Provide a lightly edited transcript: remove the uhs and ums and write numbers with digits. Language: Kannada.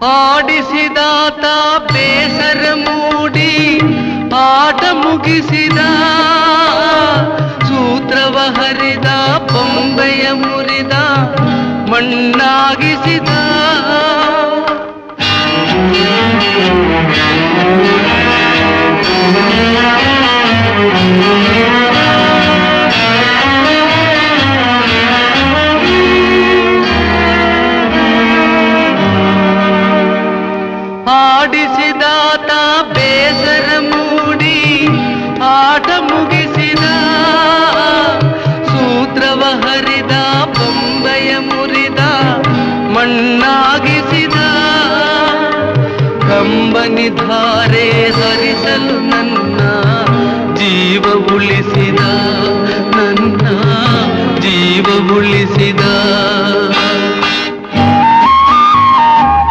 ಆಡಿಸಿದಾತ ಬೇಸರ ಮೂಡಿ ಆಟ ಮುಗಿಸಿದ, ಸೂತ್ರವ ಹರಿದ ಬೊಂಬೆಯ ಮುರಿದ ಮಣ್ಣಾಗಿಸಿದ. ಆಡಿಸಿದಾತ ಬೇಸರ ಮೂಡಿ ಆಟ ಮುಗಿಸಿದ, ಸೂತ್ರವ ಹರಿದ ಬೊಂಬೆಯ ಮುರಿದ ಮಣ್ಣಾಗಿಸಿದ. ಕಂಬನಿ ಧಾರೆ ಹರಿಸಲು ನನ್ನ ಜೀವ ಉಳಿಸಿದ, ನನ್ನ ಜೀವ ಉಳಿಸಿದ.